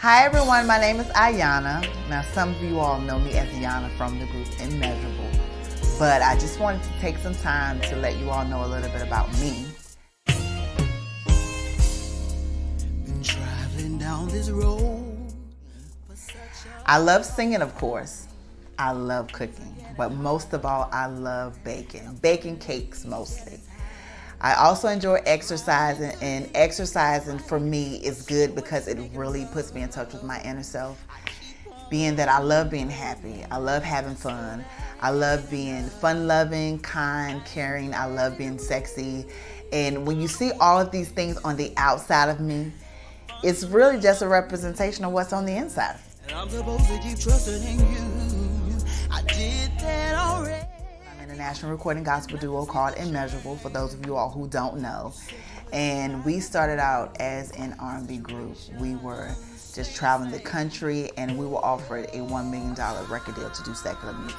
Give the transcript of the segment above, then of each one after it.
Hi everyone, my name is Ayana. Now some of you all know me as Ayana from the group Immeasurable, but I just wanted to take some time to let you all know a little bit about me. Been traveling down this road. I love singing, of course. I love cooking, but most of all, I love baking cakes mostly. I also enjoy exercising, and exercising for me is good because it really puts me in touch with my inner self. Being that I love being happy, I love having fun, I love being fun-loving, kind, caring, I love being sexy. And when you see all of these things on the outside of me, it's really just a representation of what's on the inside. And I'm supposed to keep trusting in you. I did that already. A national recording gospel duo called Immeasurable, for those of you all who don't know. And we started out as an R&B group. We were just traveling the country, and we were offered a $1 million record deal to do secular music.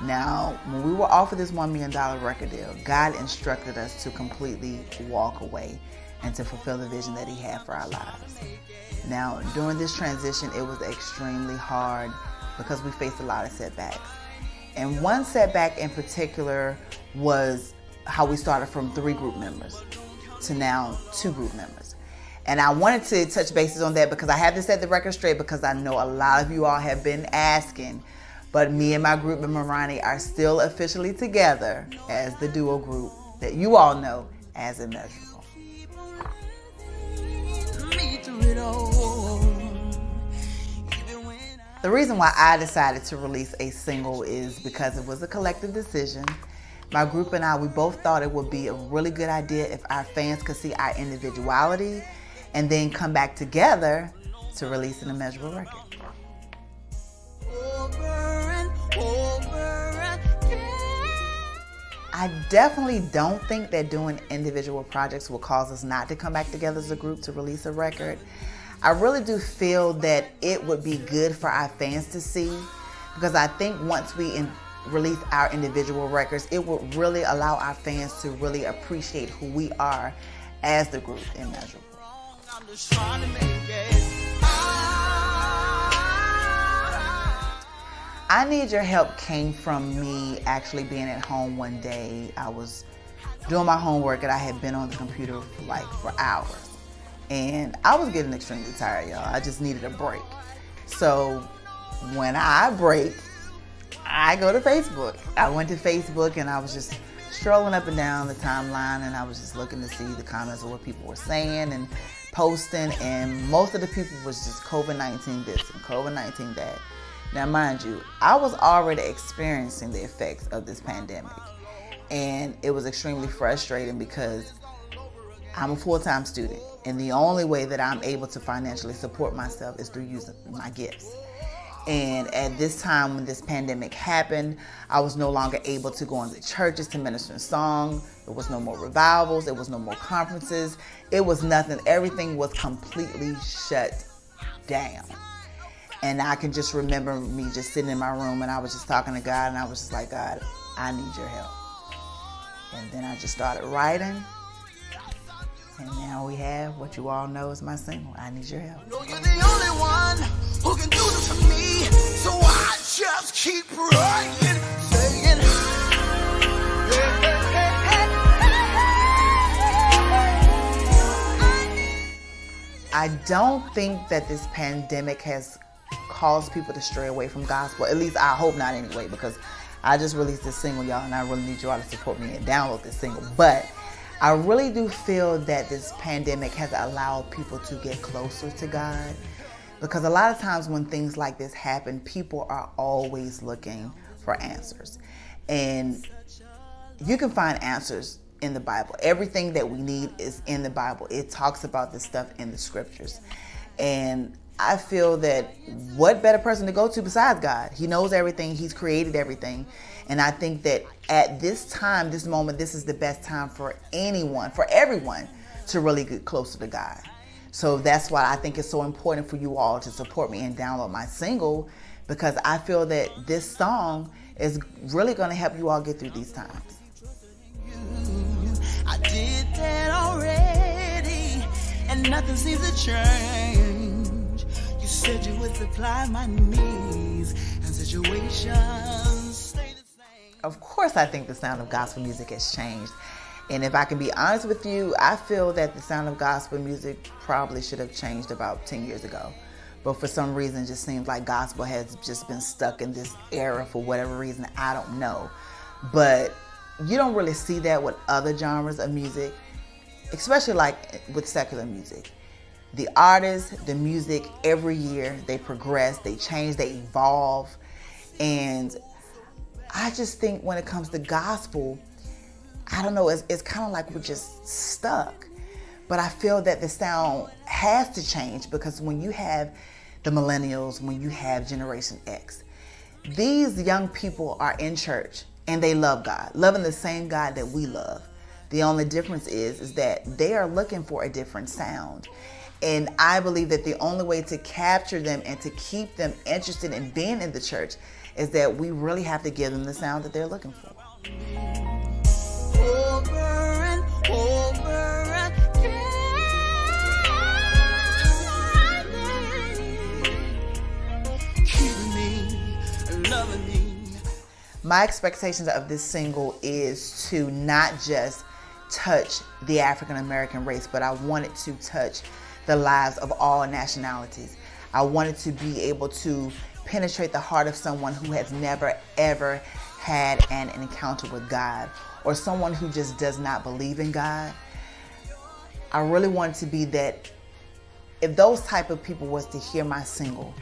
Now, when we were offered this $1 million record deal, God instructed us to completely walk away and to fulfill the vision that He had for our lives. Now, during this transition, it was extremely hard because we faced a lot of setbacks. And one setback in particular was how we started from 3 group members to now 2 group members. And I wanted to touch bases on that because I have to set the record straight, because I know a lot of you all have been asking. But me and my group member Ronnie are still officially together as the duo group that you all know as Immeasurable. The reason why I decided to release a single is because it was a collective decision. My group and I, we both thought it would be a really good idea if our fans could see our individuality and then come back together to release an Immeasurable record. I definitely don't think that doing individual projects will cause us not to come back together as a group to release a record. I really do feel that it would be good for our fans to see, because I think once we release our individual records, it would really allow our fans to really appreciate who we are as the group Immeasurable. I Need Your Help came from me actually being at home one day. I was doing my homework and I had been on the computer for hours. And I was getting extremely tired, y'all. I just needed a break. So when I break, I go to Facebook. I went to Facebook and I was just strolling up and down the timeline, and I was just looking to see the comments of what people were saying and posting. And most of the people was just COVID-19 this and COVID-19 that. Now, mind you, I was already experiencing the effects of this pandemic. And it was extremely frustrating because I'm a full-time student, and the only way that I'm able to financially support myself is through using my gifts. And at this time when this pandemic happened, I was no longer able to go into churches to minister in song. There was no more revivals. There was no more conferences. It was nothing. Everything was completely shut down. And I can just remember me just sitting in my room, and I was just talking to God, and I was just like, God, I need your help. And then I just started writing. And now we have what you all know is my single, I Need Your Help. No, you're the only one who can do this for me, so I just keep writing, saying, I don't think that this pandemic has caused people to stray away from gospel. At least I hope not anyway, because I just released this single, y'all, and I really need you all to support me and download this single. But I really do feel that this pandemic has allowed people to get closer to God, because a lot of times when things like this happen, people are always looking for answers. And you can find answers in the Bible. Everything that we need is in the Bible. It talks about this stuff in the scriptures. And I feel that what better person to go to besides God? He knows everything. He's created everything. And I think that at this time, this moment, this is the best time for anyone, for everyone, to really get closer to God. So that's why I think it's so important for you all to support me and download my single, because I feel that this song is really going to help you all get through these times. I did that already, and nothing seems to change. supply my needs, and situations stay the same. Of course, I think the sound of gospel music has changed. And if I can be honest with you, I feel that the sound of gospel music probably should have changed about 10 years ago. But for some reason, it just seems like gospel has just been stuck in this era for whatever reason. I don't know. But you don't really see that with other genres of music, especially like with secular music. The artists, the music, every year they progress, they change, they evolve. And I just think when it comes to gospel, I don't know, it's kind of like we're just stuck. But I feel that the sound has to change, because when you have the millennials, when you have Generation X, these young people are in church and they love God, loving the same God that we love. The only difference is that they are looking for a different sound. And I believe that the only way to capture them and to keep them interested in being in the church is that we really have to give them the sound that they're looking for. Over and over again, keeping me, loving me. My expectations of this single is to not just touch the African American race, but I want it to touch the lives of all nationalities. I wanted to be able to penetrate the heart of someone who has never ever had an encounter with God, or someone who just does not believe in God. I really wanted to be that if those type of people was to hear my single,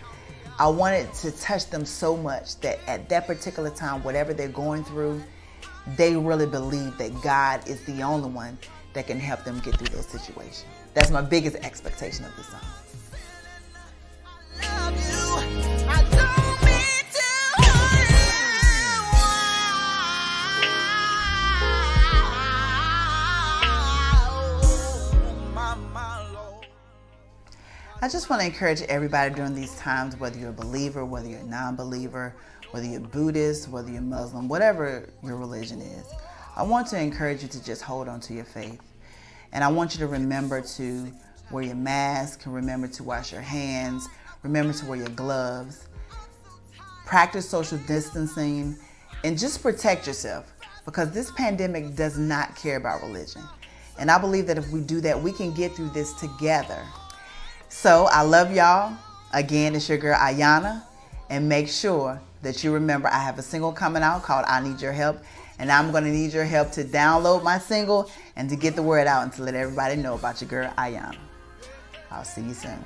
I wanted to touch them so much that at that particular time, whatever they're going through, they really believe that God is the only one that can help them get through those situations. That's my biggest expectation of this song. I love you. I don't mean to hurt you. My Lord. I just want to encourage everybody during these times, whether you're a believer, whether you're a non-believer, whether you're Buddhist, whether you're Muslim, whatever your religion is, I want to encourage you to just hold on to your faith. And I want you to remember to wear your mask, remember to wash your hands, remember to wear your gloves, practice social distancing, and just protect yourself, because this pandemic does not care about religion. And I believe that if we do that, we can get through this together. So I love y'all. Again, it's your girl Ayana. And make sure that you remember I have a single coming out called I Need Your Help. And I'm going to need your help to download my single and to get the word out and to let everybody know about your girl Ayana. I'll see you soon.